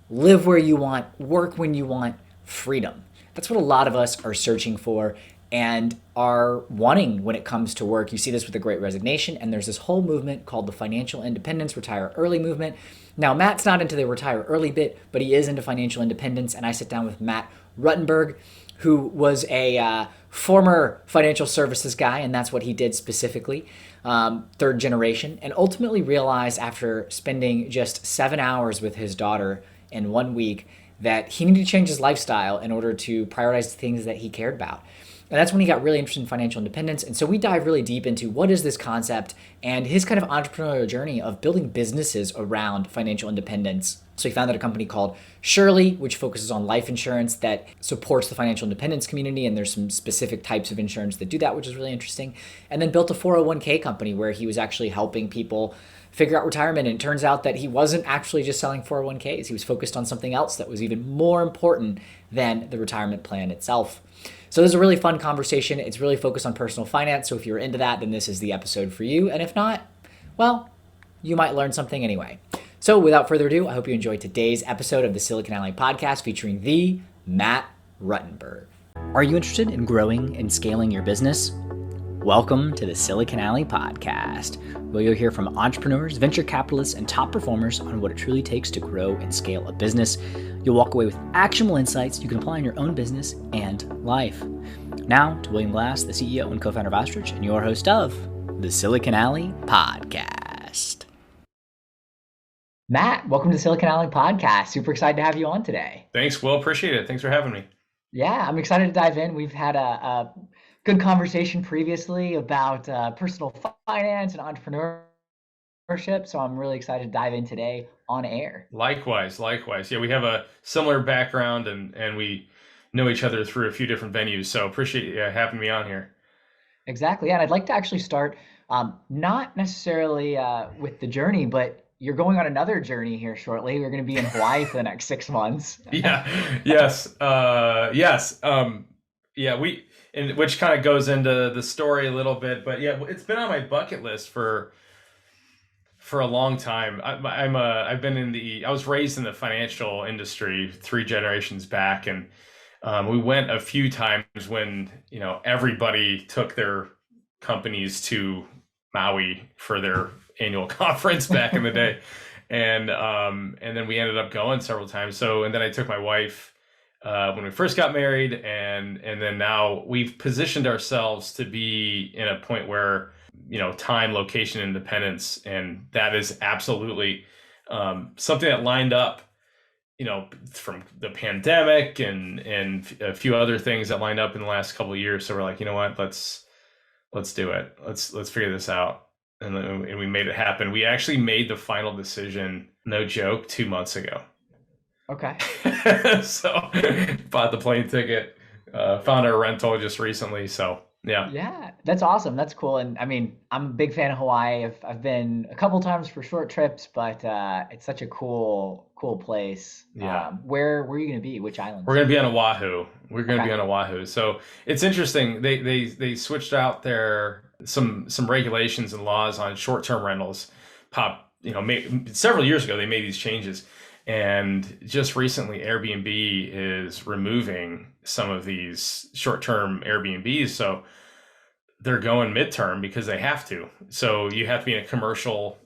live where you want, work when you want, freedom. That's what a lot of us are searching for and are wanting when it comes to work. You see this with the Great Resignation, and there's this whole movement called the financial independence, retire early movement. Now, Matt's not into the retire early bit, but he is into financial independence, and I sit down with Matt Ruttenberg, who was a former financial services guy, and that's what he did specifically, third generation, and ultimately realized after spending just 7 hours with his daughter in 1 week that he needed to change his lifestyle in order to prioritize the things that he cared about. And that's when he got really interested in financial independence. And so we dive really deep into what is this concept and his kind of entrepreneurial journey of building businesses around financial independence. So he founded a company called SureLI, which focuses on life insurance that supports the financial independence community. And there's some specific types of insurance that do that, which is really interesting. And then built a 401k company where he was actually helping people figure out retirement. And it turns out that he wasn't actually just selling 401ks. He was focused on something else that was even more important than the retirement plan itself. So this is a really fun conversation. It's really focused on personal finance. So if you're into that, then this is the episode for you. And if not, well, you might learn something anyway. So without further ado, I hope you enjoyed today's episode of the Silicon Alley podcast featuring the Matt Ruttenberg. Are you interested in growing and scaling your business? Welcome to the Silicon Alley podcast, where you'll hear from entrepreneurs, venture capitalists, and top performers on what it truly takes to grow and scale a business. You'll walk away with actionable insights you can apply in your own business and life. Now to William Glass, the CEO and co-founder of Ostrich, and your host of the Silicon Alley podcast. Matt, welcome to the Silicon Alley podcast. Super excited to have you on today. Thanks, Will. Appreciate it. Thanks for having me. Yeah, I'm excited to dive in. We've had a good conversation previously about personal finance and entrepreneurship, so I'm really excited to dive in today on air. Likewise. Yeah, we have a similar background and we know each other through a few different venues, so appreciate you having me on here. Exactly, and I'd like to actually start not necessarily with the journey, but you're going on another journey here shortly. We're going to be in Hawaii for the next 6 months. Yes. Which kind of goes into the story a little bit, but yeah, it's been on my bucket list for a long time. I was raised in the financial industry 3 generations back, and we went a few times when everybody took their companies to Maui for their annual conference back in the day, and then we ended up going several times. And then I took my wife when we first got married, and then now we've positioned ourselves to be in a point where time, location, independence, and that is absolutely something that lined up from the pandemic and a few other things that lined up in the last couple of years. So we're like, you know what, let's do it. Let's figure this out. And we made it happen. We actually made the final decision, no joke, 2 months ago. Okay. So bought the plane ticket, found our rental just recently. So yeah. Yeah, that's awesome. That's cool. And I mean, I'm a big fan of Hawaii. I've been a couple times for short trips, but it's such a cool place. Yeah. Where are you going to be? Which islands? We're going to be on Oahu. So it's interesting. They switched out some regulations and laws on short-term rentals. Several years ago, they made these changes. And just recently, Airbnb is removing some of these short-term Airbnbs. So they're going midterm because they have to. So you have to be in a commercial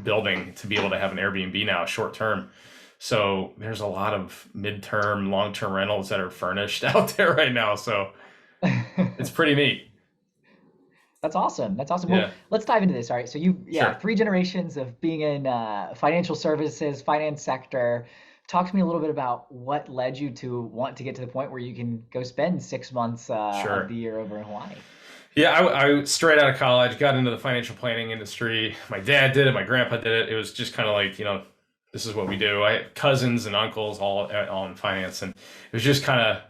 building to be able to have an Airbnb now, short-term. So there's a lot of midterm, long-term rentals that are furnished out there right now. So it's pretty neat. That's awesome. Yeah. Well, let's dive into this. All right. So Sure. 3 generations of being in financial services, finance sector. Talk to me a little bit about what led you to want to get to the point where you can go spend 6 months Sure. of the year over in Hawaii. Yeah, I straight out of college got into the financial planning industry. My dad did it. My grandpa did it. It was just kind of like, this is what we do. I had cousins and uncles all in finance, and it was just kind of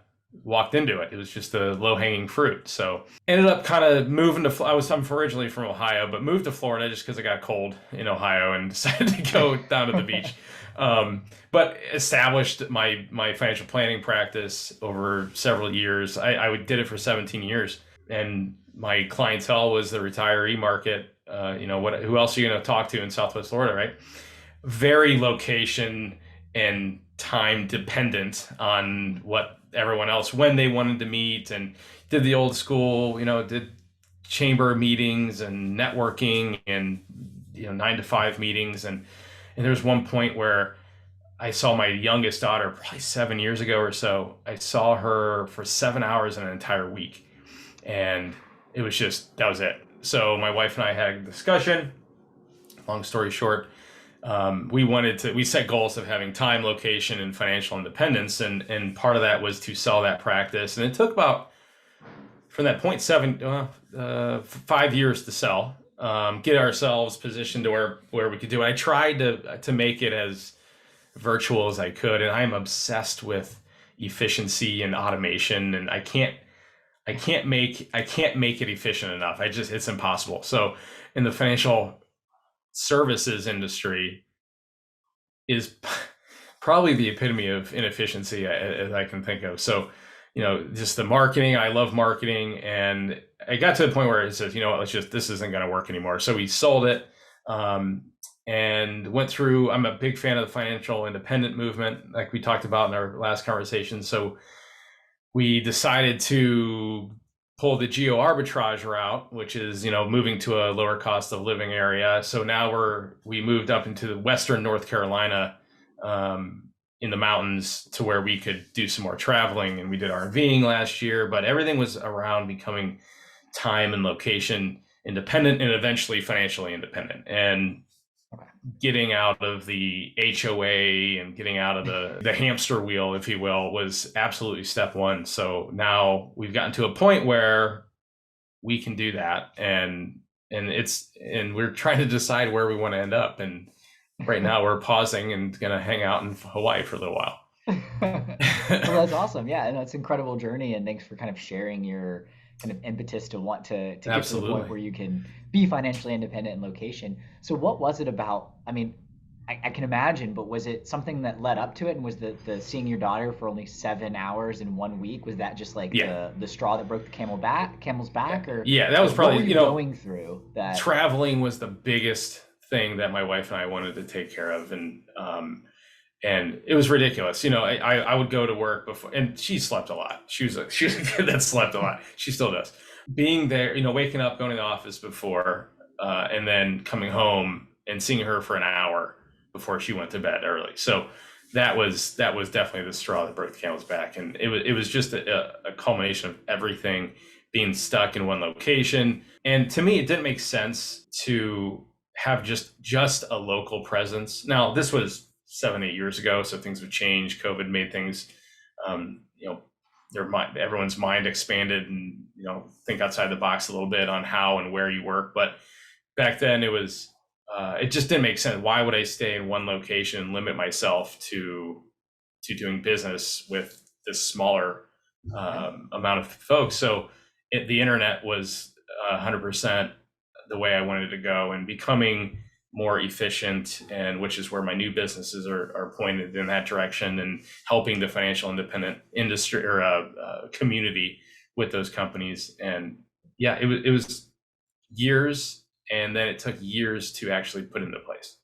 walked into it. It was just the low-hanging fruit. So ended up kind of moving to, I'm originally from Ohio, but moved to Florida just because it got cold in Ohio and decided to go down to the beach. But established my financial planning practice over several years. I did it for 17 years, and my clientele was the retiree market. Who else are you going to talk to in Southwest Florida, right? very location and time dependent on what everyone else, when they wanted to meet, and did the old school, did chamber meetings and networking and 9 to 5 meetings. And there was one point where I saw my youngest daughter probably 7 years ago or so. I saw her for 7 hours in an entire week. And it was just, that was it. So my wife and I had a discussion. Long story short, we set goals of having time, location, and financial independence. And part of that was to sell that practice. And it took about, from that point, 5 years to sell, get ourselves positioned to where we could do it. I tried to make it as virtual as I could, and I'm obsessed with efficiency and automation, and I can't make it efficient enough. It's impossible. So in the financial services industry is probably the epitome of inefficiency as I can think of. So, just the marketing, I love marketing. And I got to the point where it says, this isn't going to work anymore. So we sold it, and went through, I'm a big fan of the financial independent movement, like we talked about in our last conversation. So we decided to pull the geo arbitrage route, which is, moving to a lower cost of living area. So now we moved up into the Western North Carolina, in the mountains, to where we could do some more traveling. And we did RVing last year, but everything was around becoming time and location independent and eventually financially independent. And getting out of the HOA and getting out of the hamster wheel, if you will, was absolutely step one. So now we've gotten to a point where we can do that, and we're trying to decide where we want to end up. And right now we're pausing and going to hang out in Hawaii for a little while. Well, that's awesome. Yeah, and that's an incredible journey. And thanks for kind of sharing your kind of impetus to want to get to the Absolutely. point where you can be financially independent in location. So, what was it about? I mean, I can imagine, but was it something that led up to it? And was the seeing your daughter for only 7 hours in one week, was that just like Yeah. the straw that broke the camel's back, or Yeah, that was what were probably, you going through that? traveling was the biggest thing that my wife and I wanted to take care of. And it was ridiculous. I would go to work before, and she slept a lot. She was a kid that slept a lot. She still does. Being there, waking up, going to the office before, and then coming home and seeing her for an hour before she went to bed early. So that was definitely the straw that broke the camel's back. And it was just a culmination of everything being stuck in one location. And to me, it didn't make sense to have just a local presence. Now, this was 7, 8 years ago, so things have changed. COVID made things, everyone's mind expanded, and think outside the box a little bit on how and where you work. But back then, it just didn't make sense. Why would I stay in one location and limit myself to doing business with this smaller amount of folks? So the internet was 100% the way I wanted to go, and becoming more efficient, and which is where my new businesses are pointed in that direction, and helping the financial independent industry or community with those companies. And yeah, it was years, and then it took years to actually put into place.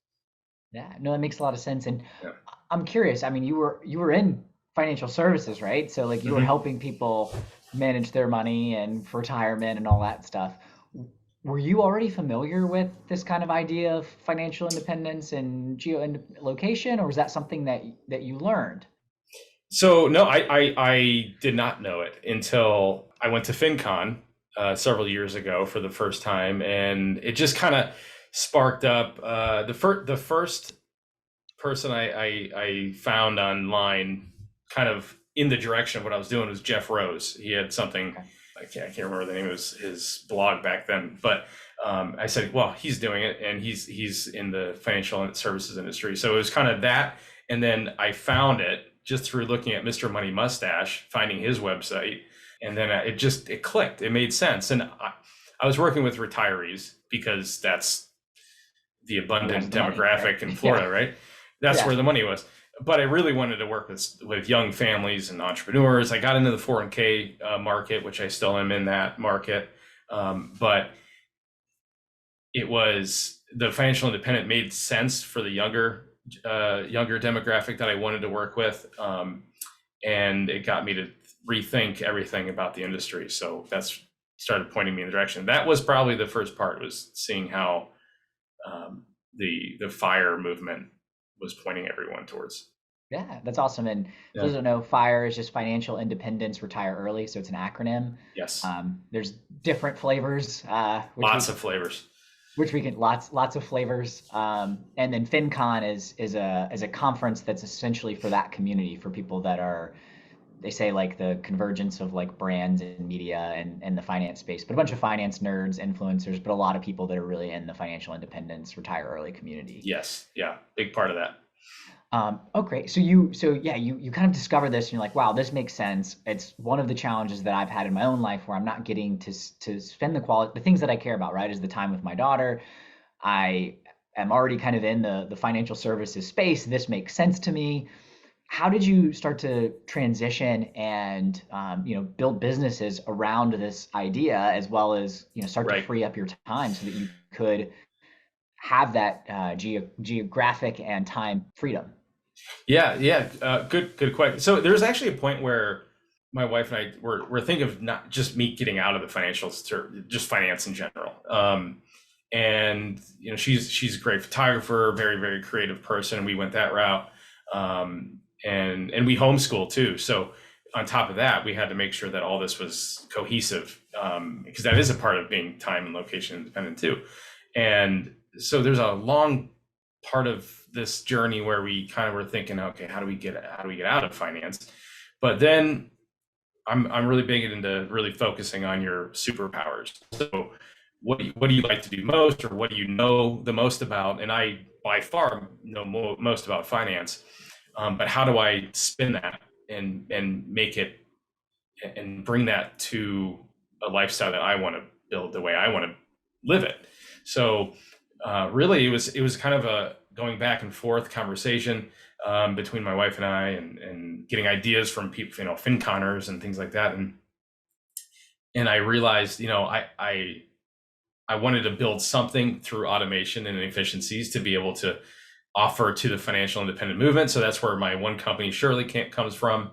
Yeah, no, that makes a lot of sense. And Yeah. I'm curious. I mean, you were in financial services, right? So like you were Mhm. helping people manage their money and for retirement and all that stuff. Were you already familiar with this kind of idea of financial independence and location, or was that something that you learned? So no, I did not know it until I went to FinCon several years ago for the first time, and it just kind of sparked up. The first person I found online, kind of in the direction of what I was doing, was Jeff Rose. He had something, Okay. I can't remember the name of his blog back then, but I said, well, he's doing it, and he's in the financial services industry. So it was kind of that, and then I found it just through looking at Mr. Money Mustache, finding his website, and then it clicked. It made sense, and I was working with retirees because that's the Where's abundant the money, right? demographic in Florida, Yeah, right? That's yeah. where the money was. But I really wanted to work with young families and entrepreneurs. I got into the 401k market, which I still am in that market. But it was the financial independent made sense for the younger demographic that I wanted to work with, and it got me to rethink everything about the industry. So that's started pointing me in the direction. That was probably the first part, was seeing how the FIRE movement was pointing everyone towards. Yeah, that's awesome. And for those Yeah. who don't know, FIRE is just Financial Independence Retire Early. So it's an acronym. Yes. There's different flavors, Lots of flavors. which we can lots of flavors. And then FinCon is a conference that's essentially for that community, for people that are, they say, like the convergence of like brands and media and the finance space, but a bunch of finance nerds, influencers, but a lot of people that are really in the financial independence retire early community. Yes. Yeah. Big part of that. Oh, great. So you kind of discover this and you're like, wow, this makes sense. It's one of the challenges that I've had in my own life where I'm not getting to spend the things that I care about, right? Is the time with my daughter. I am already kind of in the financial services space. This makes sense to me. How did you start to transition and build businesses around this idea, as well as start to Right. free up your time so that you could have that geographic and time freedom? Yeah, yeah, good question. So there's actually a point where my wife and I were thinking of not just me getting out of the financials, just finance in general. And she's a great photographer, very very creative person. We went that route, and we homeschool too. So on top of that, we had to make sure that all this was cohesive, because that is a part of being time and location independent too. And so there's a long part of this journey where we kind of were thinking, okay, how do we get out of finance? But then I'm really big into really focusing on your superpowers. So what do you like to do most, or what do you know the most about? And I by far know most about finance, but how do I spin that and make it and bring that to a lifestyle that I want to build the way I want to live it? So really, it was kind of a going back and forth conversation between my wife and I, and getting ideas from people, FinConners and things like that. And I realized, I wanted to build something through automation and efficiencies to be able to offer to the financial independent movement. So that's where my one company, SureLI, comes from,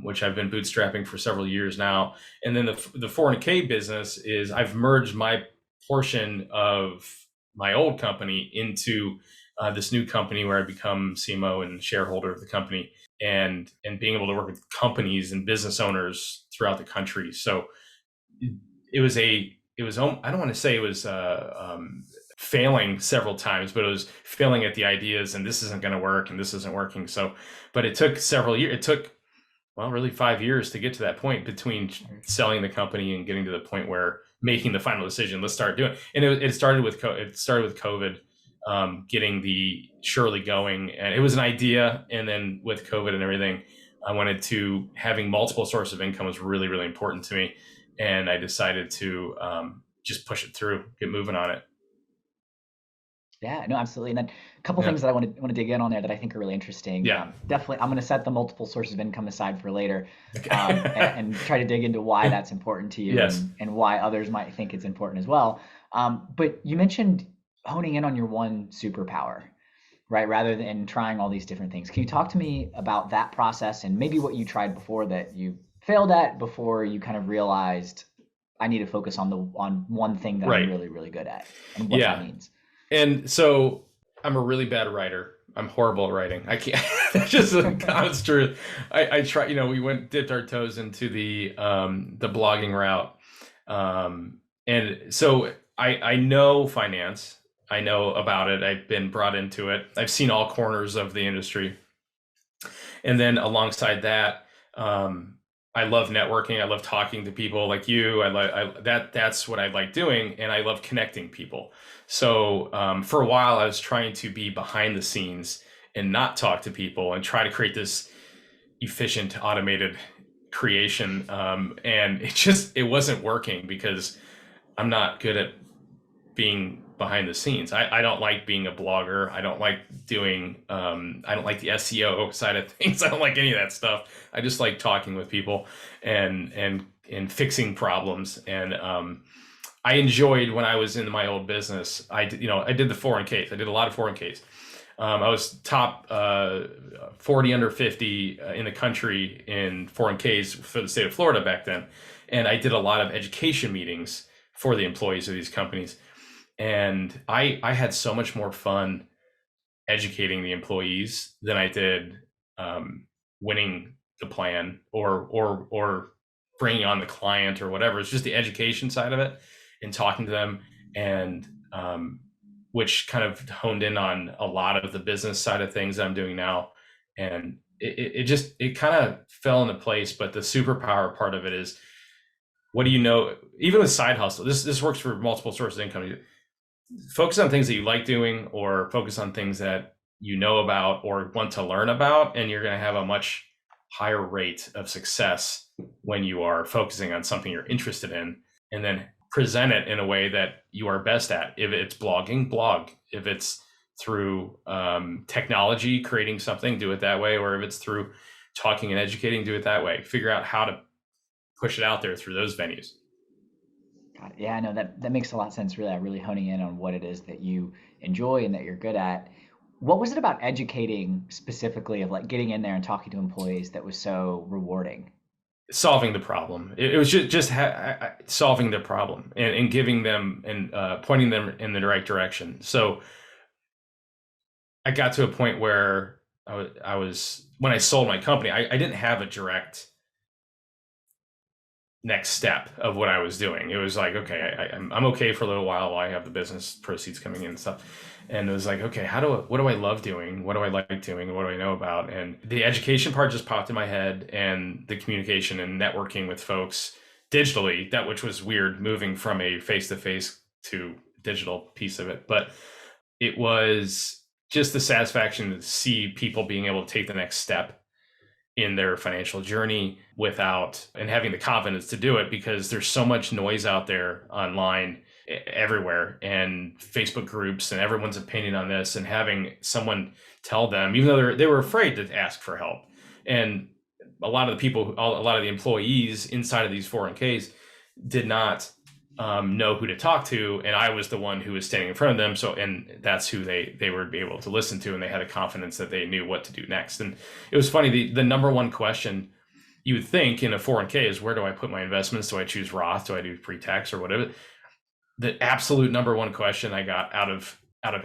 which I've been bootstrapping for several years now. And then the 401k business is, I've merged my portion of my old company into this new company, where I become CMO and shareholder of the company, and being able to work with companies and business owners throughout the country. So it was I don't want to say it was failing several times, but it was failing at the ideas, and this isn't going to work, and this isn't working. So, but it took several years. It took, well, really 5 years to get to that point, between selling the company and getting to the point where making the final decision, let's start doing it. And it started with COVID, getting the SureLI going, and it was an idea. And then with COVID and everything, I wanted to, having multiple sources of income was really, really important to me. And I decided to just push it through, get moving on it. Yeah, no, absolutely. And then a couple Yeah. things that I want to dig in on there that I think are really interesting. Yeah. Definitely, I'm going to set the multiple sources of income aside for later, Okay. and try to dig into why that's important to you, Yes. and why others might think it's important as well. But you mentioned honing in on your one superpower, right? Rather than trying all these different things. Can you talk to me about that process, and maybe what you tried before that you failed at, before you kind of realized I need to focus on one thing that Right. I'm really, really good at, and what that means? And so I'm a really bad writer. I'm horrible at writing. I can't. That's just the honest truth. I try. We dipped our toes into the blogging route, and so I know finance. I know about it. I've been brought into it. I've seen all corners of the industry, and then alongside that, I love networking. I love talking to people like you. That's what I like doing, and I love connecting people. So for a while, I was trying to be behind the scenes and not talk to people, and try to create this efficient, automated creation. And it wasn't working, because I'm not good at being behind the scenes. I don't like being a blogger. I don't like doing, I don't like the SEO side of things. I don't like any of that stuff. I just like talking with people and fixing problems. And I enjoyed when I was in my old business. I did the 401ks. I did a lot of 401ks. I was top 40 under 50 in the country in 401ks for the state of Florida back then. And I did a lot of education meetings for the employees of these companies. And I had so much more fun educating the employees than I did winning the plan or bringing on the client or whatever. It's just the education side of it and talking to them, and which kind of honed in on a lot of the business side of things that I'm doing now. And it kind of fell into place. But the superpower part of it is, what do you know? Even with side hustle, this works for multiple sources of income. Focus on things that you like doing, or focus on things that you know about or want to learn about, and you're going to have a much higher rate of success when you are focusing on something you're interested in, and then present it in a way that you are best at. If it's blogging, blog. If it's through technology, creating something, do it that way. Or if it's through talking and educating, do it that way. Figure out how to push it out there through those venues. Got it. Yeah, no, that makes a lot of sense. Really, I'm really honing in on what it is that you enjoy and that you're good at. What was it about educating specifically, of like getting in there and talking to employees, that was so rewarding? Solving the problem. It was solving the problem, and giving them and pointing them in the right direction. So I got to a point where I was when I sold my company, I didn't have a direct next step of what I was doing. It was like, okay, I'm okay for a little while I have the business proceeds coming in and stuff. And it was like, okay, what do I love doing? What do I like doing? What do I know about? And the education part just popped in my head, and the communication and networking with folks digitally, that which was weird, moving from a face-to-face to digital piece of it. But it was just the satisfaction to see people being able to take the next step in their financial journey without, and having the confidence to do it, because there's so much noise out there online everywhere, and Facebook groups and everyone's opinion on this, and having someone tell them, even though they were afraid to ask for help. And a lot of the employees inside of these 401ks did not know who to talk to, and I was the one who was standing in front of them. So, and that's who they would be able to listen to, and they had a confidence that they knew what to do next. And it was funny. The number one question you would think in a 401k is, where do I put my investments? Do I choose Roth? Do I do pre-tax or whatever? The absolute number one question I got out of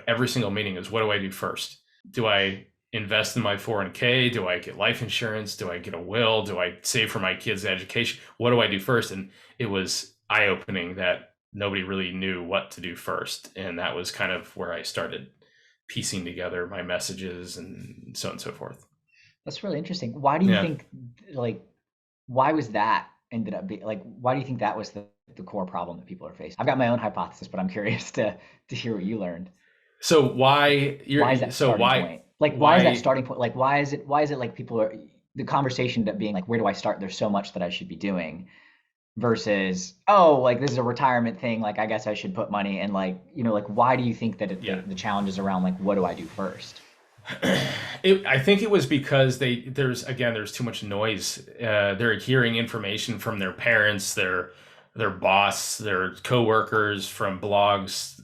every single meeting is, what do I do first? Do I invest in my 401k? Do I get life insurance? Do I get a will? Do I save for my kids' education? What do I do first? And it was eye-opening that nobody really knew what to do first. And that was kind of where I started piecing together my messages and so on and so forth. That's really interesting. Why do you Yeah. think, like, why was that ended up being like, why do you think that was the core problem that people are facing? I've got my own hypothesis, but I'm curious to hear what you learned. So why Why is that starting point? Like, why is that why starting point? Like, why is it like people are, the conversation that being like, where do I start? There's so much that I should be doing, versus, oh, like this is a retirement thing. Like, I guess I should put money, and like, like, why do you think that yeah. the challenges around like, what do I do first? I think it was because there's too much noise. They're hearing information from their parents, their boss, their coworkers, from blogs.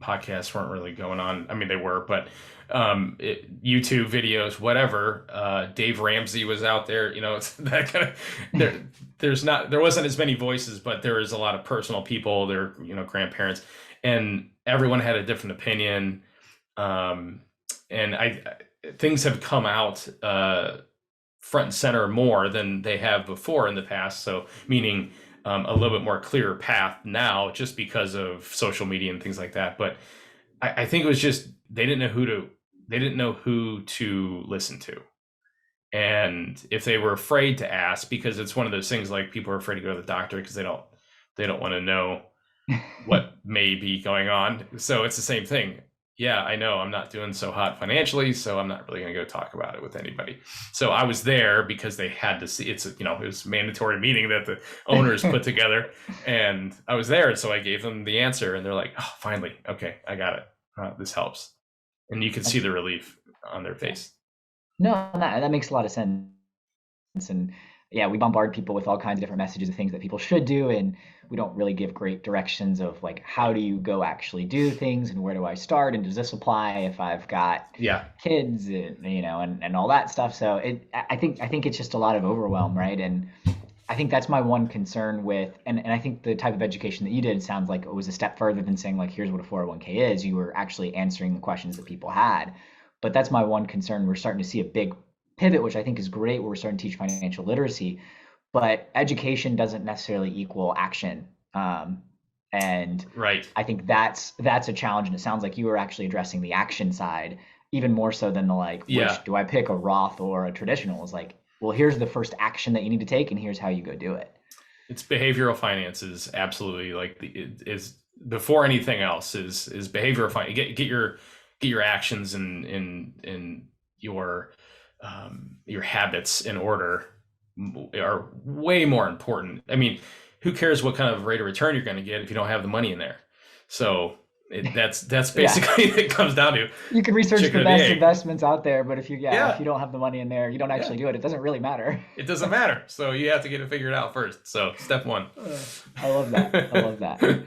Podcasts weren't really going on. I mean, they were, but YouTube videos, whatever. Dave Ramsey was out there. It's that kind of there wasn't as many voices, but there was a lot of personal people. Their grandparents, and everyone had a different opinion. And things have come out front and center more than they have before in the past. So meaning a little bit more clear path now, just because of social media and things like that. But I think it was just they didn't know who to listen to. And if they were afraid to ask, because it's one of those things, like people are afraid to go to the doctor because they don't want to know what may be going on. So it's the same thing. Yeah, I know I'm not doing so hot financially, so I'm not really going to go talk about it with anybody. So I was there because they had to see. It was a mandatory meeting that the owners put together, and I was there. So I gave them the answer, and they're like, "Oh, finally, okay, I got it. This helps." And you could see the relief on their face. No, that makes a lot of sense. And yeah, we bombard people with all kinds of different messages of things that people should do, and we don't really give great directions of like how do you go actually do things and where do I start and does this apply if I've got Yeah. kids and and all that stuff. So I think it's just a lot of overwhelm, right? And I think that's my one concern with, and I think the type of education that you did sounds like it was a step further than saying like, here's what a 401k is. You were actually answering the questions that people had. But that's my one concern. We're starting to see a big pivot, which I think is great, where we're starting to teach financial literacy, but education doesn't necessarily equal action. And Right. I think that's a challenge. And it sounds like you were actually addressing the action side even more so than the like, Yeah. which do I pick, a Roth or a traditional? Is like, well, here's the first action that you need to take, and here's how you go do it. It's behavioral finance is absolutely like is before anything else is behavioral finance. Get your actions and your habits in order are way more important. I mean, who cares what kind of rate of return you're going to get if you don't have the money in there? So that's Yeah, basically it comes down to you can research chicken the or the best egg. investments out there, but if you Yeah, don't have the money in there, you don't yeah. actually do it. It doesn't really matter. It doesn't matter. So you have to get it figured out first. So step one. I love that. I love that.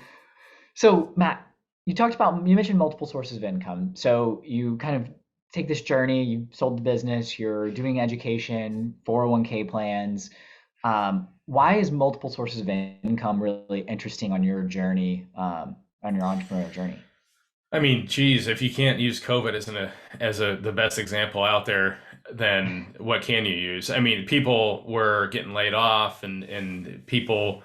So, Matt, you mentioned multiple sources of income. So you kind of take this journey, you sold the business, you're doing education, 401k plans. Why is multiple sources of income really interesting on your journey, on your entrepreneurial journey? I mean, geez, if you can't use COVID as a the best example out there, then what can you use? I mean, people were getting laid off, and people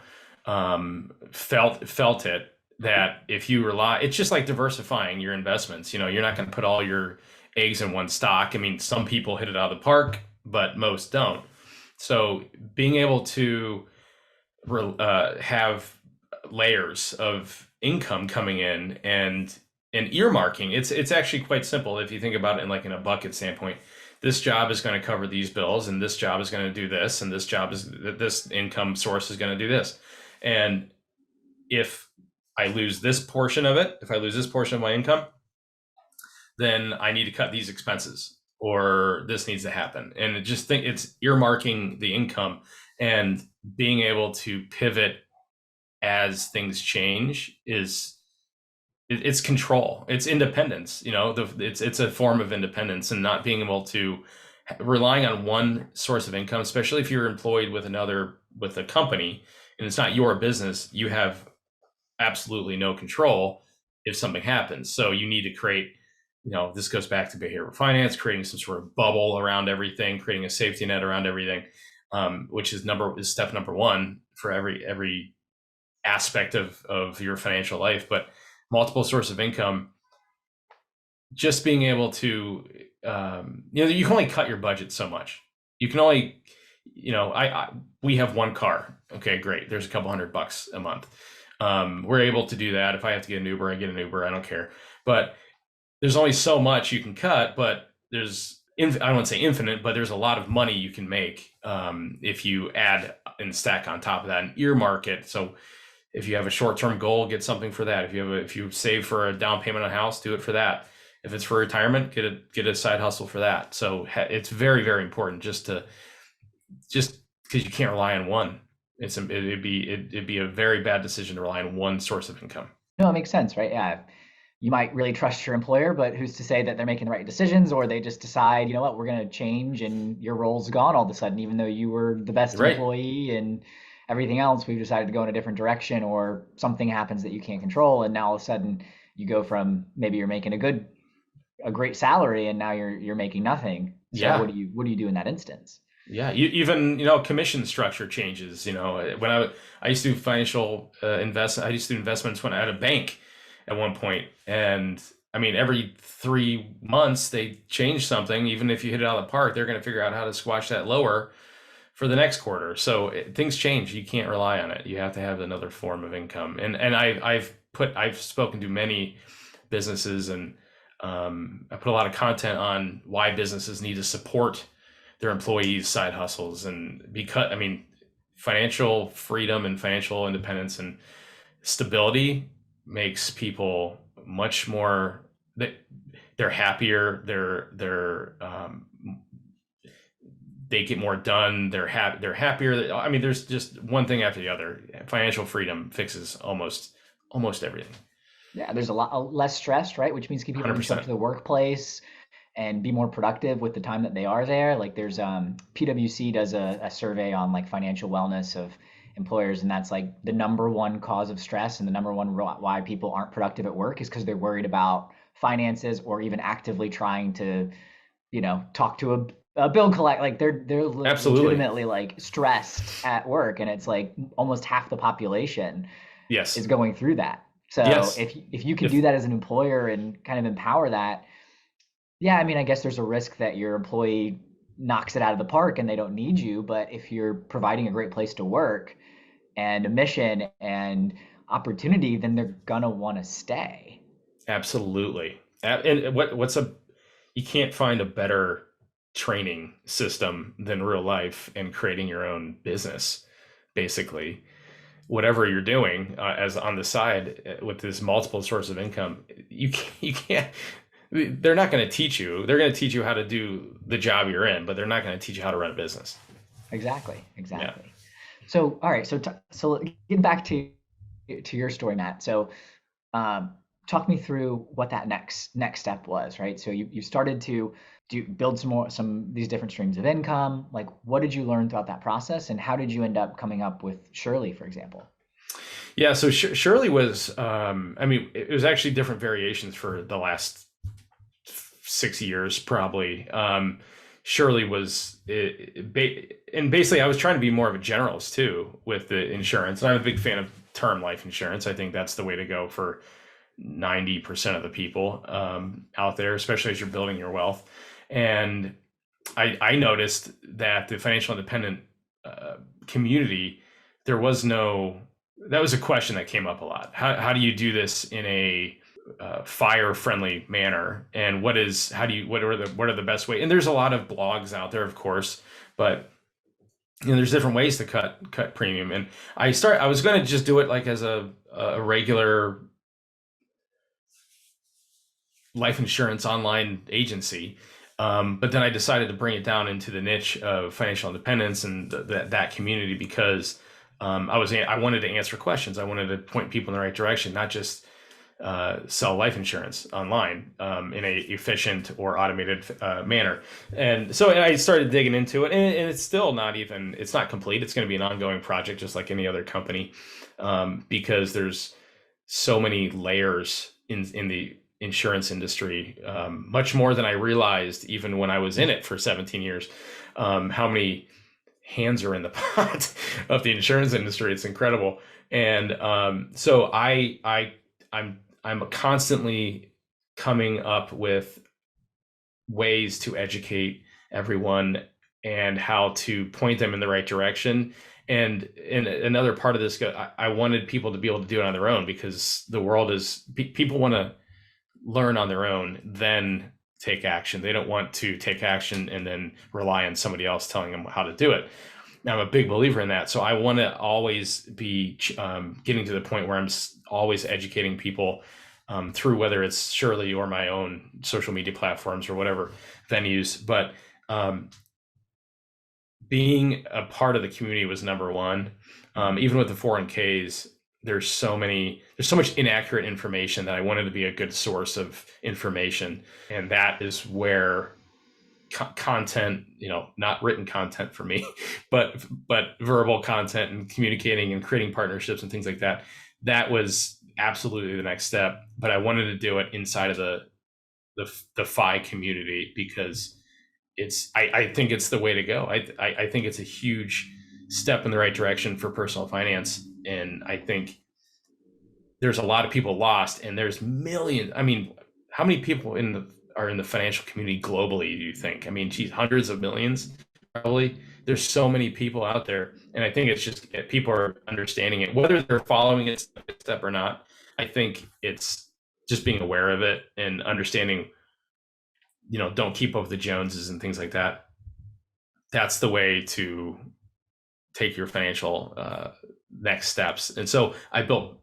felt it that if you rely, it's just like diversifying your investments. You know, you're not going to put all your eggs in one stock. I mean, some people hit it out of the park, but most don't. So being able to have layers of income coming in and earmarking, it's actually quite simple if you think about it in like in a bucket standpoint. This job is going to cover these bills, and this job is going to do this, and this income source is going to do this. And if I lose this portion of it, if I lose this portion of my income, then I need to cut these expenses, or this needs to happen. And just think it's earmarking the income and being able to pivot as things change is it's control, it's independence. You know, it's a form of independence, and not being able to relying on one source of income, especially if you're employed with a company and it's not your business. You have absolutely no control if something happens. So you need to create, this goes back to behavioral finance, creating some sort of bubble around everything, creating a safety net around everything, which is step number one for every aspect of your financial life. But multiple source of income, just being able to, you can only cut your budget so much. You can only, we have one car. Okay, great. There's a couple $100 a month. We're able to do that. If I have to get an Uber, I get an Uber. I don't care. But there's only so much you can cut. But I don't want to say infinite, but there's a lot of money you can make if you add and stack on top of that and earmark it. So if you have a short-term goal, get something for that. If you save for a down payment on a house, do it for that. If it's for retirement, get a side hustle for that. So it's very, very important just because you can't rely on one. It'd be a very bad decision to rely on one source of income. No, it makes sense, right? Yeah. You might really trust your employer, but who's to say that they're making the right decisions, or they just decide, you know what, we're going to change and your role's gone all of a sudden, even though you were the best Right. employee and everything else, we've decided to go in a different direction, or something happens that you can't control. And now all of a sudden you go from maybe you're making a great salary and now you're making nothing. So Yeah. what do you do in that instance? Yeah, even commission structure changes. When I used to do financial investment, I used to do investments when I had a bank at one point, and I mean every 3 months they change something. Even if you hit it out of the park, they're going to figure out how to squash that lower for the next quarter. So things change. You can't rely on it. You have to have another form of income. And I've spoken to many businesses, and I put a lot of content on why businesses need to support their employees' side hustles. And because, I mean, financial freedom and financial independence and stability makes people much more, they're happier. they get more done. They're happier. I mean, there's just one thing after the other. Financial freedom fixes almost everything. Yeah, there's a lot less stress, right? Which means people can show up 100%. to the workplace and be more productive with the time that they are there. Like there's PwC does a survey on like financial wellness of employers, and that's like the number one cause of stress and the number one why people aren't productive at work is because they're worried about finances or even actively trying to, talk to a bill collect. Like they're Absolutely. legitimately like stressed at work, and it's like almost half the population is Yes. going through that. So Yes. if you can do If that as an employer and kind of empower that, yeah, I mean, I guess there's a risk that your employee knocks it out of the park and they don't need you. But if you're providing a great place to work and a mission and opportunity, then they're gonna want to stay. Absolutely. And what's a you can't find a better training system than real life and creating your own business, basically. Whatever you're doing as on the side with this multiple source of income, you can't. They're not going to teach you. They're going to teach you how to do the job you're in, but they're not going to teach you how to run a business. Exactly, Yeah. exactly. So, all right. So getting back to your story, Matt. So, um, talk me through what that next step was, right? So you started to build some these different streams of income. Like, what did you learn throughout that process, and how did you end up coming up with SureLI, for example? Yeah. So Shirley was, I mean, it was actually different variations for the last 6 years, probably. Shirley was, and basically, I was trying to be more of a generalist too with the insurance. And I'm a big fan of term life insurance. I think that's the way to go for 90% of the people out there, especially as you're building your wealth. And I noticed that the financial independent community, there was no, that was a question that came up a lot. How do you do this in a fire friendly manner? And what are the best way? And there's a lot of blogs out there, of course, but there's different ways to cut premium. And I was going to just do it like as a regular life insurance online agency. But then I decided to bring it down into the niche of financial independence and that community because I wanted to answer questions. I wanted to point people in the right direction, not just sell life insurance online in a efficient or automated manner. And so I started digging into it, and it's still it's not complete. It's going to be an ongoing project, just like any other company, because there's so many layers in the insurance industry, much more than I realized even when I was in it for 17 years. How many hands are in the pot of the insurance industry? It's incredible. And so I'm constantly coming up with ways to educate everyone and how to point them in the right direction. And in another part of this, I wanted people to be able to do it on their own because the world is people want to learn on their own, then take action. They don't want to take action and then rely on somebody else telling them how to do it. Now, I'm a big believer in that. So I want to always be getting to the point where I'm always educating people through whether it's Shirley or my own social media platforms or whatever venues. But being a part of the community was number one. Even with the 401ks, there's so much inaccurate information that I wanted to be a good source of information. And that is where content, not written content for me, but verbal content and communicating and creating partnerships and things like that. That was absolutely the next step. But I wanted to do it inside of the FI community because I think it's the way to go. I think it's a huge step in the right direction for personal finance. And I think there's a lot of people lost, and there's millions. I mean, how many people are in the financial community globally, do you think? I mean, geez, hundreds of millions, probably. There's so many people out there. And I think it's just people are understanding it, whether they're following it step by step or not. I think it's just being aware of it and understanding, don't keep up with the Joneses and things like that. That's the way to take your financial next steps. And so I built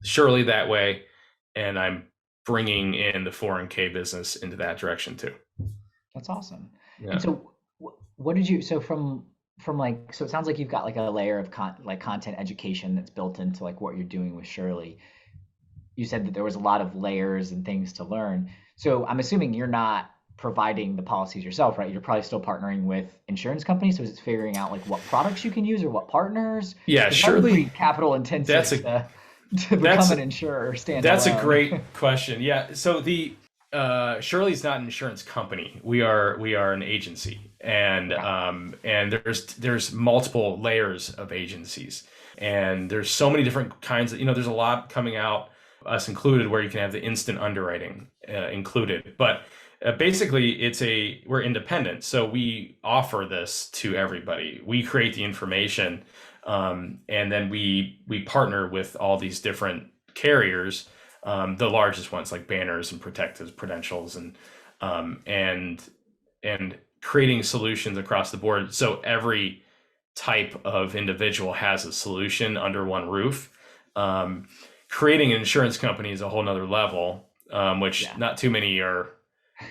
Shirley that way, and I'm bringing in the 401k business into that direction too. That's awesome. And Yeah. so, what did you so from like so it sounds like you've got like a layer of like content education that's built into like what you're doing with Shirley. You said that there was a lot of layers and things to learn. So I'm assuming you're not providing the policies yourself, right? You're probably still partnering with insurance companies. So it's figuring out like what products you can use or what partners, Yeah, because that would be surely pretty capital that's intensive a to become that's an insurer that's a standalone. great question. Yeah, so the Shirley's not an insurance company. We are an agency, Okay. and there's multiple layers of agencies, and there's so many different kinds of, there's a lot coming out, us included, where you can have the instant underwriting included. But basically, we're independent, so we offer this to everybody. We create the information, and then we partner with all these different carriers, the largest ones like Banners and Protectives, Prudentials, and and creating solutions across the board. So every type of individual has a solution under one roof. Um, Creating an insurance company is a whole nother level, which Yeah. not too many are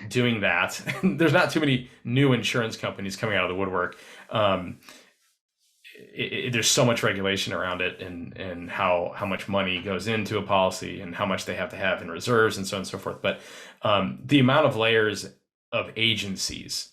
doing that. There's not too many new insurance companies coming out of the woodwork. Um, there's so much regulation around it, and how much money goes into a policy and how much they have to have in reserves and so on and so forth. But the amount of layers of agencies,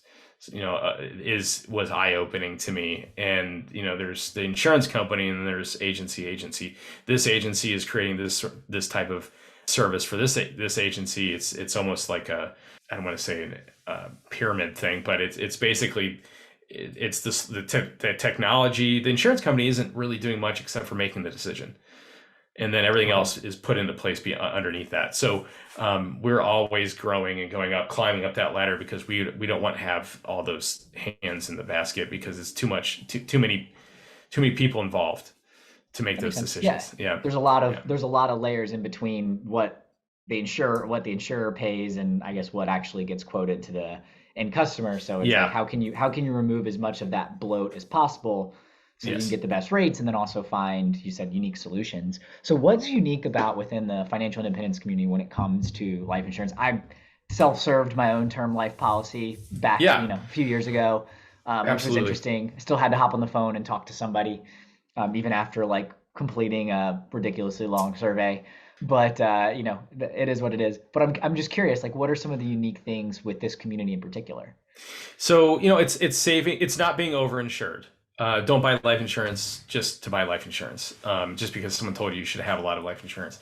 is was eye opening to me. And there's the insurance company, and then there's agency. This agency is creating this type of service for this agency. It's almost like I don't want to say a pyramid thing, but it's basically it's the technology. The insurance company isn't really doing much except for making the decision, and then everything Okay. else is put into place underneath that. So we're always growing and going up, climbing up that ladder, because we don't want to have all those hands in the basket, because it's too many people involved to make That makes those sense. Yeah. decisions. Yeah, There's a lot of yeah, layers in between what the insurer pays and I guess what actually gets quoted to the end customer. So it's like yeah. how can you remove as much of that bloat as possible so you can Yes. get the best rates and then also find, you said, unique solutions. So what's unique about within the financial independence community when it comes to life insurance? I self-served my own term life policy back, Yeah, a few years ago, which was absolutely. interesting. I still had to hop on the phone and talk to somebody, even after like completing a ridiculously long survey. But it is what it is. But I'm just curious, like, what are some of the unique things with this community in particular? So it's saving. It's not being overinsured. Don't buy life insurance just to buy life insurance, just because someone told you you should have a lot of life insurance.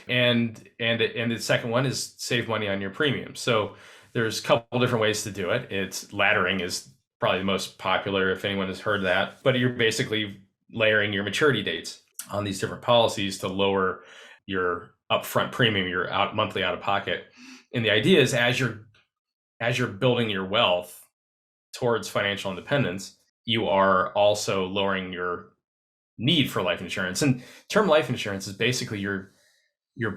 And the second one is save money on your premium. So there's a couple different ways to do it. It's laddering is probably the most popular, if anyone has heard that. But you're basically layering your maturity dates on these different policies to lower your upfront premium, your monthly out of pocket. And the idea is, as you're building your wealth towards financial independence, you are also lowering your need for life insurance. And term life insurance is basically you're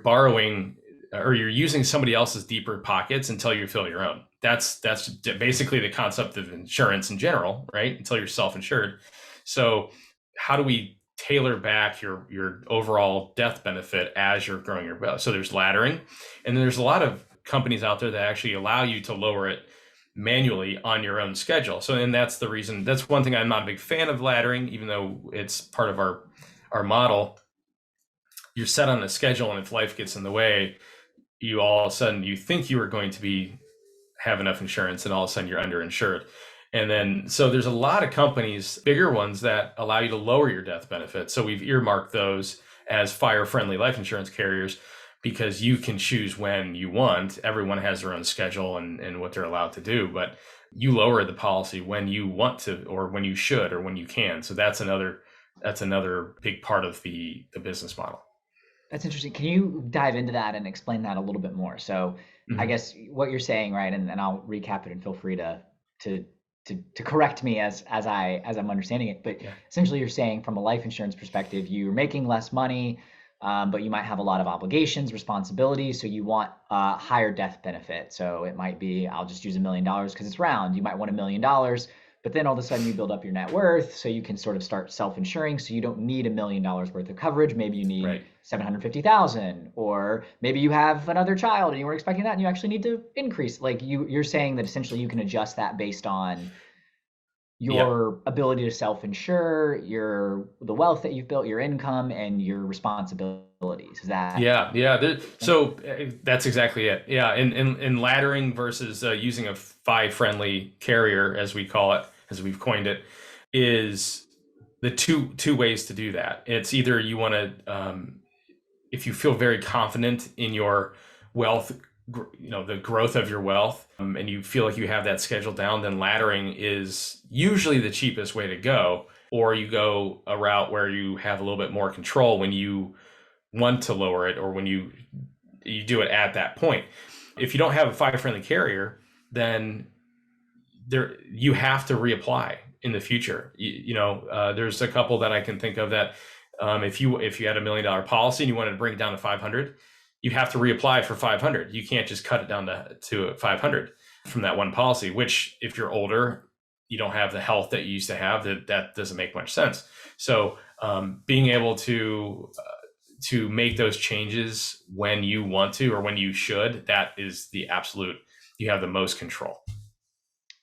borrowing, or you're using somebody else's deeper pockets until you fill your own. That's basically the concept of insurance in general, right? Until you're self-insured. So how do we tailor back your overall death benefit as you're growing your wealth? So there's laddering, and then there's a lot of companies out there that actually allow you to lower it manually on your own schedule. So, and that's the reason. That's one thing I'm not a big fan of laddering, even though it's part of our model. You're set on a schedule, and if life gets in the way, you all of a sudden you think you are going to have enough insurance, and all of a sudden you're underinsured. And then so there's a lot of companies, bigger ones, that allow you to lower your death benefit. So we've earmarked those as fire friendly life insurance carriers, because you can choose when you want. Everyone has their own schedule and what they're allowed to do, but you lower the policy when you want to, or when you should, or when you can. So that's another big part of the business model. That's interesting. Can you dive into that and explain that a little bit more? So, I Mhm. guess what you're saying, right, and I'll recap it and feel free to to correct me as I'm understanding it. But Yeah. essentially, you're saying from a life insurance perspective, you're making less money, but you might have a lot of obligations, responsibilities, so you want a higher death benefit. So it might be, I'll just use $1 million because it's round. You might want $1 million, but then all of a sudden you build up your net worth, so you can sort of start self-insuring. So you don't need $1 million worth of coverage. Maybe you need Right. 750,000, or maybe you have another child and you were expecting that, and you actually need to increase. Like you're saying that essentially you can adjust that based on Yeah. your ability to self-insure, the wealth that you've built, your income, and your responsibilities. Is that Yeah, yeah. thing? So that's exactly it. Yeah, in laddering versus using a FI-friendly carrier, as we call it, as we've coined it, is the two ways to do that. It's either you want to, if you feel very confident in your wealth, the growth of your wealth, and you feel like you have that scheduled down, then laddering is usually the cheapest way to go. Or you go a route where you have a little bit more control when you want to lower it, or when you do it at that point. If you don't have a FI-friendly carrier, then you have to reapply in the future. There's a couple that I can think of that, if you had $1 million policy and you wanted to bring it down to 500, you have to reapply for 500. You can't just cut it down to 500 from that one policy, which if you're older, you don't have the health that you used to have, that doesn't make much sense. So being able to make those changes when you want to, or when you should, that is the absolute, you have the most control.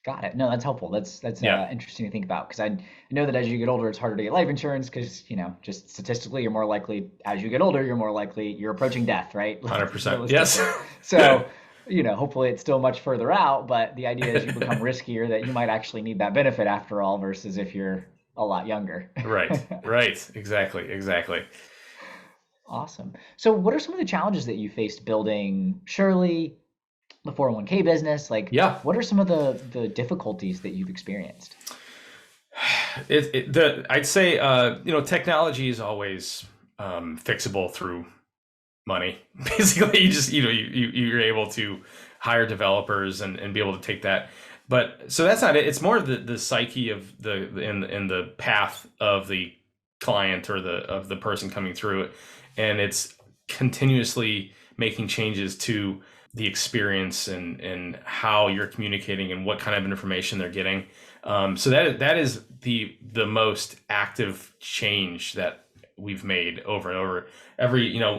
Got it. No, that's helpful. That's Yeah. interesting to think about because I know that as you get older, it's harder to get life insurance because just statistically, you're more likely as you get older, you're approaching death, right? Like 100%. Yes. realistically. So, hopefully it's still much further out, but the idea is you become riskier that you might actually need that benefit after all versus if you're a lot younger. Right. Right. Exactly. Awesome. So, what are some of the challenges that you faced building Shirley, the 401k business? Like, Yeah. what are some of the difficulties that you've experienced? I'd say, technology is always fixable through money. Basically, you just, you're able to hire developers and be able to take that. But so that's not it. It's more of the psyche of in the path of the client, or the person coming through it. And it's continuously making changes to the experience, and how you're communicating and what kind of information they're getting. So that is the most active change that we've made over and over.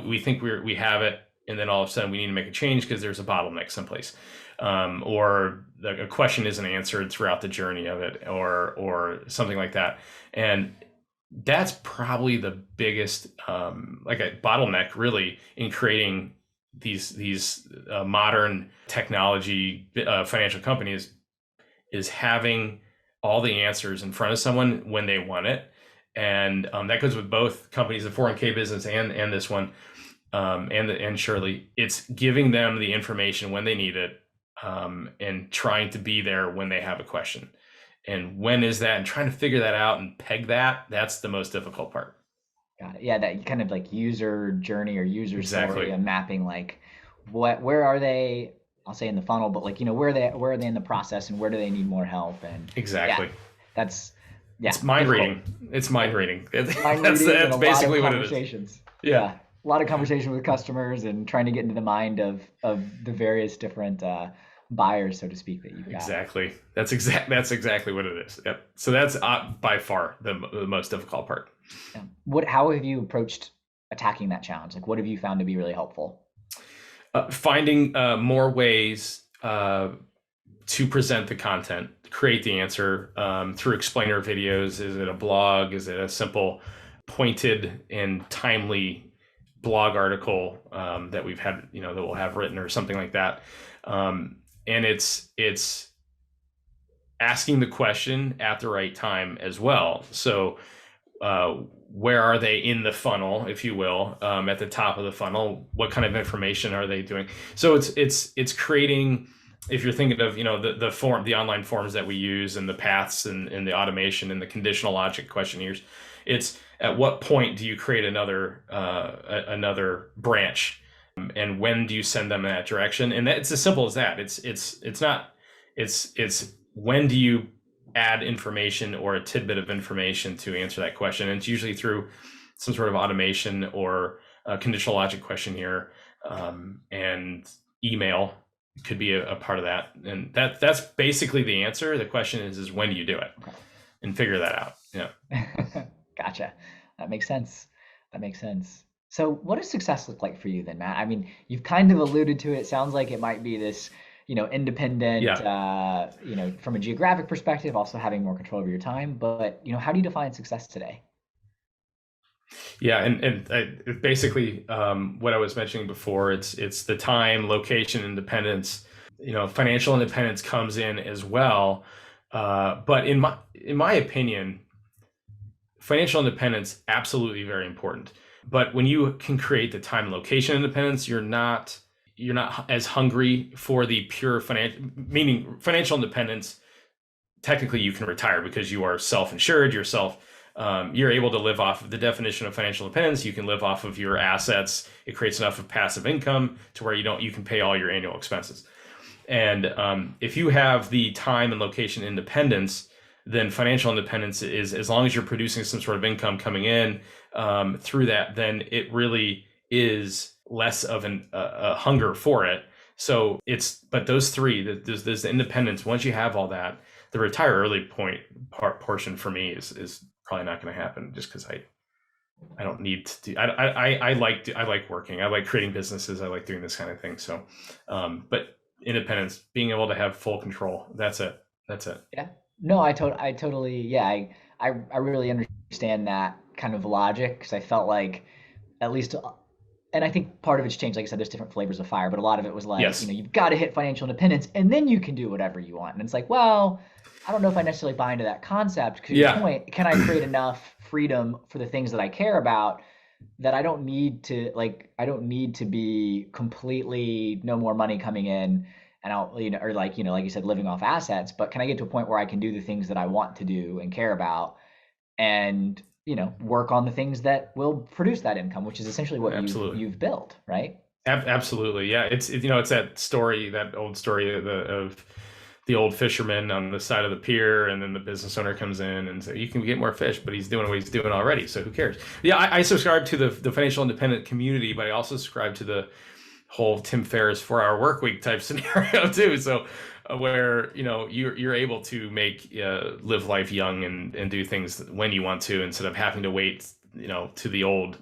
We think we have it, and then all of a sudden we need to make a change because there's a bottleneck someplace, or a question isn't answered throughout the journey of it, or something like that. And that's probably the biggest, like a bottleneck, really, in creating these modern technology financial companies, is having all the answers in front of someone when they want it. And that goes with both companies, the 401k business and this one, and Shirley. It's giving them the information when they need it, and trying to be there when they have a question. And when is that? And trying to figure that out and peg that's the most difficult part. Got it. Yeah, that kind of like user journey or user story Exactly. and mapping like where are they, I'll say in the funnel, but like, where are they in the process and where do they need more help? And yeah, Exactly. that's It's mind difficult. reading. It's mind reading. Mind That's reading and a that's lot of basically what it is. conversations. Yeah. Yeah. A lot of conversation with customers and trying to get into the mind of the various different buyers, so to speak, that you've got. Exactly. That's exactly what it is. Yep. So that's by far the most difficult part. Yeah. How have you approached attacking that challenge? Like what have you found to be really helpful? Finding more ways to present the content, create the answer, through explainer videos. Is it a blog? Is it a simple, pointed and timely blog article, that we've had, that we'll have written, or something like that? And it's asking the question at the right time as well. So where are they in the funnel, if you will, at the top of the funnel? What kind of information are they doing? So it's creating, if you're thinking of, the online forms that we use, and the paths, and the automation, and the conditional logic questionnaires, it's at what point do you create another branch, and when do you send them in that direction? And it's as simple as that. It's not, it's when do you add information or a tidbit of information to answer that question. And it's usually through some sort of automation or a conditional logic questionnaire, and email could be a part of that. And that's basically the answer. The question is when do you do it? Okay. And figure that out. Yeah. Gotcha. That makes sense. That makes sense. So what does success look like for you then, Matt? I mean, you've kind of alluded to it. Sounds like it might be this, independent, Yeah. from a geographic perspective, also having more control over your time. But, how do you define success today? Yeah, basically what I was mentioning before. It's the time, location, independence. Financial independence comes in as well. But in my opinion, financial independence absolutely very important. But when you can create the time and location independence, you're not as hungry for the pure financial, meaning financial independence. Technically you can retire because you are self-insured yourself. You're able to live off of the definition of financial independence. You can live off of your assets. It creates enough of passive income to where you can pay all your annual expenses. And if you have the time and location independence, then financial independence is, as long as you're producing some sort of income coming in through that, then it really is less of a hunger for it. But those three, there's the independence. Once you have all that, the retire early portion for me is probably not going to happen, just because I don't need to do. I like working. I like creating businesses. I like doing this kind of thing. So, but independence, being able to have full control. That's it. That's it. Yeah. No, I totally, yeah, I really understand that kind of logic because I felt like at least, and I think part of it's changed. Like I said, there's different flavors of fire, but a lot of it was like, Yes. you've got to hit financial independence and then you can do whatever you want. And it's like, well, I don't know if I necessarily buy into that concept. Because your Yeah. point, can I create enough freedom for the things that I care about that I don't need to be completely no more money coming in and I'll, or like you said, living off assets, but can I get to a point where I can do the things that I want to do and care about and, work on the things that will produce that income, which is essentially what you've Absolutely. you've built, right? Absolutely. Yeah. It's that story, that old story of the old fisherman on the side of the pier, and then the business owner comes in and says, "You can get more fish," but he's doing what he's doing already. So who cares? Yeah, I subscribe to the financial independent community, but I also subscribe to the whole Tim Ferriss 4 hour work week type scenario too. So where you're able to make live life young and do things when you want to, instead of having to wait to the old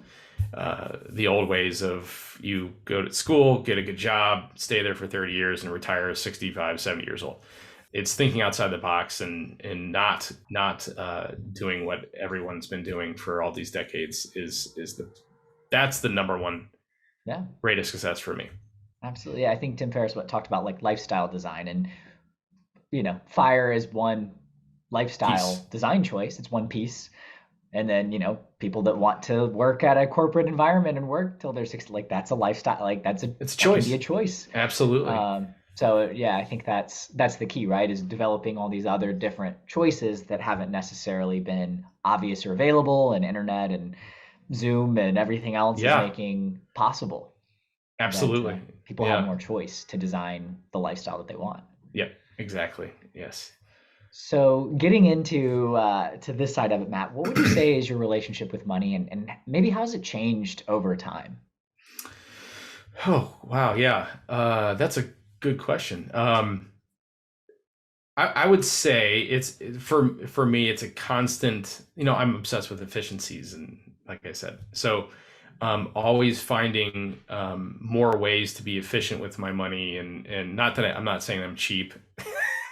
ways of, you go to school, get a good job, stay there for 30 years, and retire 65, 70 years old. It's thinking outside the box, and not doing what everyone's been doing for all these decades. That's the number one Yeah, rate of success for me. absolutely. Yeah, I think Tim Ferriss talked about like lifestyle design, and fire is one Peace. lifestyle design choice. It's one piece. And then, people that want to work at a corporate environment and work till they're 60, like that's a lifestyle, like It's a that can be a choice. choice. Absolutely. So yeah, I think that's the key, right? Is developing all these other different choices that haven't necessarily been obvious or available, and internet and Zoom and everything else is Yeah. making possible that Absolutely. people have Yeah. more choice to design the lifestyle that they want. Yeah. Exactly. Yes. So getting into to this side of it, Matt, what would you say is your relationship with money, and maybe how's it changed over time? Oh, wow. Yeah. That's a good question. I would say it's, for me, it's a constant. I'm obsessed with efficiencies, and like I said, so always finding more ways to be efficient with my money, and not that I'm not saying I'm cheap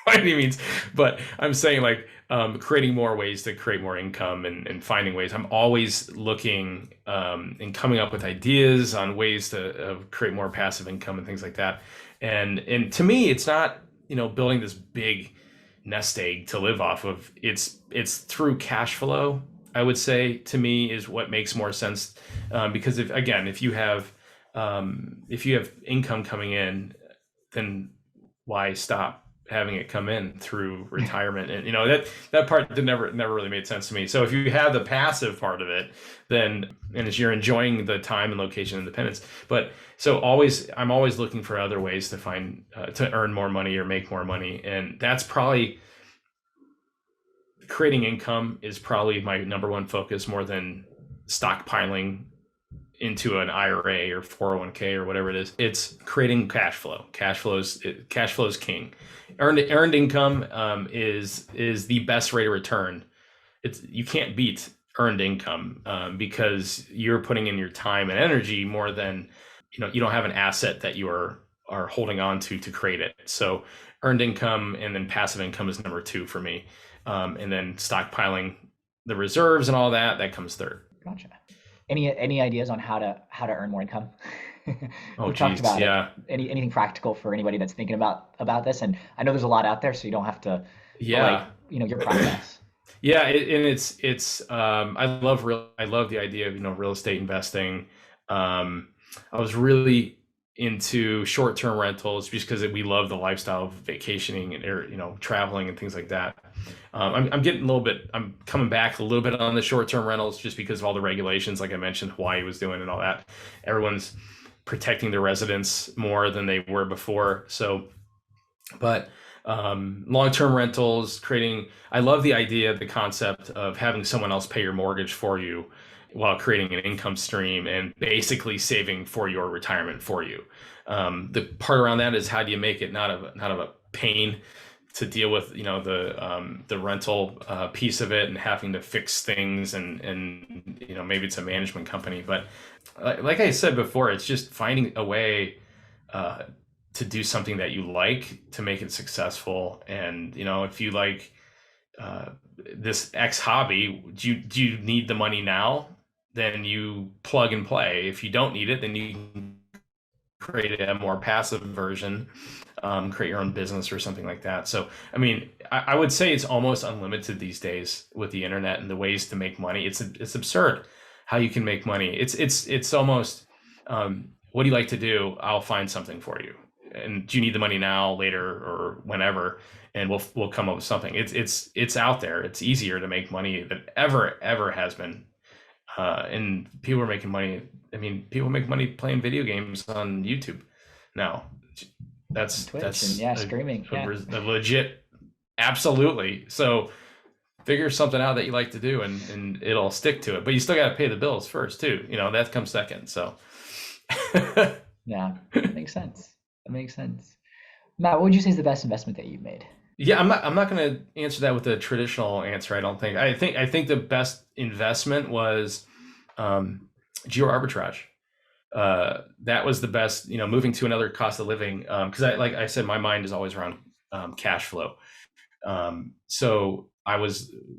by any means, but I'm saying, like, creating more ways to create more income, and finding ways. I'm always looking and coming up with ideas on ways to create more passive income and things like that. And to me, it's not building this big nest egg to live off of. It's through cash flow. I would say, to me, is what makes more sense, because if you have income coming in, then why stop having it come in through retirement? And that part never really made sense to me. So if you have the passive part of it, then, and as you're enjoying the time and location independence, but so I'm always looking for other ways to find to earn more money or make more money. And that's probably, creating income is probably my number one focus, more than stockpiling into an IRA or 401k or whatever it is. It's creating cash flow. Cash flow is king. Earned income is the best rate of return. You can't beat earned income, because you're putting in your time and energy more than, you don't have an asset that you're are holding on to create it. So earned income and then passive income is number two for me. And then stockpiling the reserves and all that comes third. Gotcha. Any ideas on how to earn more income? Oh, We've talked geez. about it. Yeah. Anything practical for anybody that's thinking about this? And I know there's a lot out there, so you don't have to, but like, Yeah. your process. Yeah. And I love the idea of, real estate investing. I was really into short-term rentals just because we love the lifestyle of vacationing and, traveling and things like that. I'm coming back a little bit on the short-term rentals just because of all the regulations, like I mentioned, Hawaii was doing and all that. Everyone's protecting their residents more than they were before. So, but long-term rentals, I love the idea, the concept of having someone else pay your mortgage for you while creating an income stream and basically saving for your retirement for you. The part around that is how do you make it not of a pain to deal with, the rental piece of it and having to fix things and maybe it's a management company, but like I said before, it's just finding a way to do something that you like to make it successful. And if you like this X hobby, do you need the money now? Then you plug and play. If you don't need it, then you can create a more passive version, create your own business or something like that. So, I mean, I would say it's almost unlimited these days with the internet and the ways to make money. It's absurd how you can make money. It's almost, what do you like to do? I'll find something for you. And do you need the money now, later, or whenever? And we'll come up with something. It's out there. It's easier to make money than ever has been. And people are making money. I mean, people make money playing video games on YouTube now. That's Twitch that's and streaming. a legit, absolutely. So figure something out that you like to do, and it'll stick to it. But you still got to pay the bills first too. That comes second. So Yeah, that makes sense. That makes sense. Matt, what would you say is the best investment that you've made? Yeah, I'm not going to answer that with a traditional answer. I don't think. I think the best investment was geo arbitrage. That was the best. Moving to another cost of living, because like I said, my mind is always around cash flow. So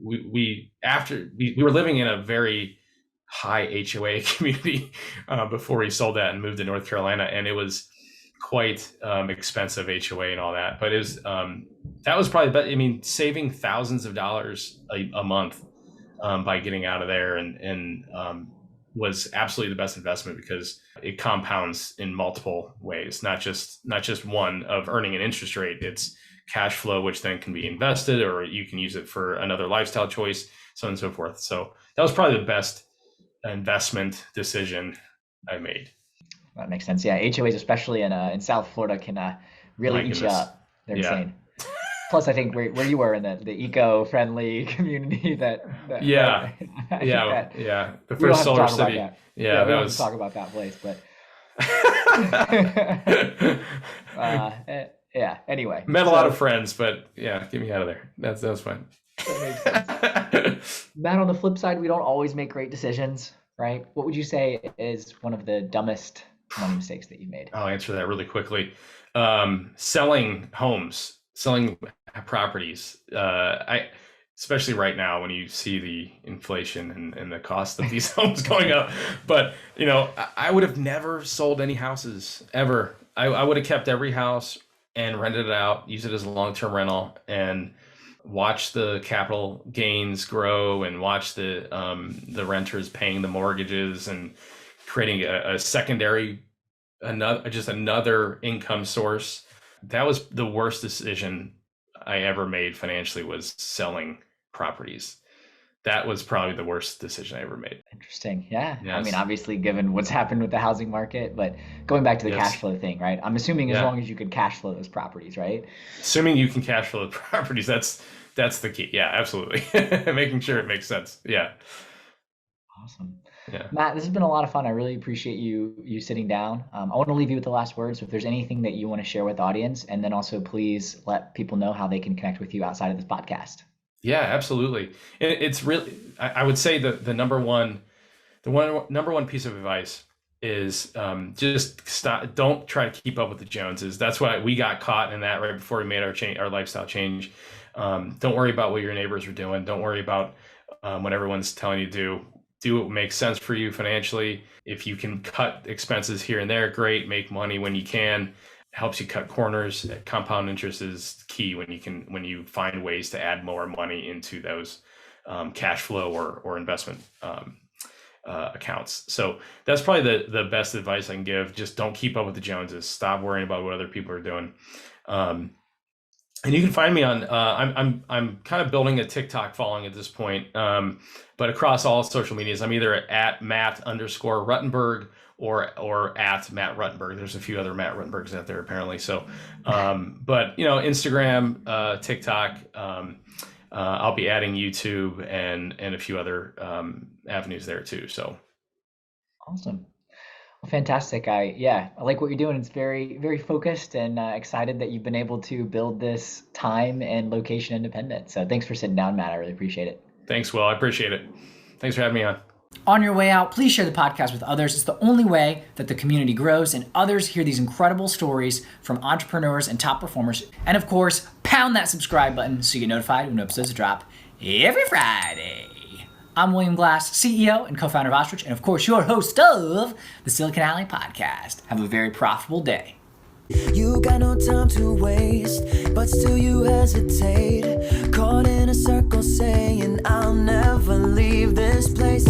we were living in a very high HOA community before we sold that and moved to North Carolina, and it was quite expensive HOA and all that. But it was that was probably, I mean, saving thousands of dollars a month by getting out of there and was absolutely the best investment because it compounds in multiple ways, not just one of earning an interest rate. It's cash flow, which then can be invested, or you can use it for another lifestyle choice, so on and so forth. So that was probably the best investment decision I made. That makes sense. Yeah, HOAs, especially in South Florida, can really eat you up. They're insane. Plus, I think where you were in the eco-friendly community that yeah. The first solar city. Yeah, we don't have to talk about that place, but yeah. Anyway, met a lot of friends, but yeah, get me out of there. That was fine. That makes sense. Matt, on the flip side, we don't always make great decisions, right? What would you say is one of the dumbest money mistakes that you made? I'll answer that really quickly. Selling homes, selling properties. Especially right now when you see the inflation and the cost of these homes going up. But, I would have never sold any houses ever. I would have kept every house and rented it out, use it as a long-term rental, and watch the capital gains grow and watch the renters paying the mortgages and creating a secondary, another income source. That was the worst decision I ever made financially, was selling properties. That was probably the worst decision I ever made. Interesting. Yeah. Yes. I mean, obviously, given what's happened with the housing market, but going back to the cash flow thing, right? I'm assuming as long as you could cash flow those properties, right? Assuming you can cash flow the properties, that's the key. Yeah, absolutely. Making sure it makes sense. Yeah. Awesome. Yeah. Matt, this has been a lot of fun. I really appreciate you sitting down. I want to leave you with the last word. So if there's anything that you want to share with the audience, and then also please let people know how they can connect with you outside of this podcast. Yeah, absolutely. And it's really, I would say the number one piece of advice is just stop. Don't try to keep up with the Joneses. That's why we got caught in that right before we made our lifestyle change. Don't worry about what your neighbors are doing. Don't worry about what everyone's telling you to do. Do what makes sense for you financially. If you can cut expenses here and there, great. Make money when you can. Helps you cut corners. Compound interest is key when you find ways to add more money into those cash flow or investment accounts. So that's probably the best advice I can give. Just don't keep up with the Joneses. Stop worrying about what other people are doing. And you can find me on. I'm kind of building a TikTok following at this point, but across all social medias, I'm either at Matt_Ruttenberg or at Matt Ruttenberg. There's a few other Matt Ruttenbergs out there apparently. So, but Instagram, TikTok. I'll be adding YouTube and a few other avenues there too. So Awesome. Well, fantastic. I like what you're doing. It's very, very focused, and excited that you've been able to build this time and location independent. So thanks for sitting down, Matt. I really appreciate it. Thanks, Will. I appreciate it. Thanks for having me on. On your way out, please share the podcast with others. It's the only way that the community grows and others hear these incredible stories from entrepreneurs and top performers. And of course, pound that subscribe button so you get notified when episodes drop every Friday. I'm William Glass, CEO and co-founder of Ostrich, and of course, your host of the Silicon Alley Podcast. Have a very profitable day. You got no time to waste, but still you hesitate. Caught in a circle saying, I'll never leave this place.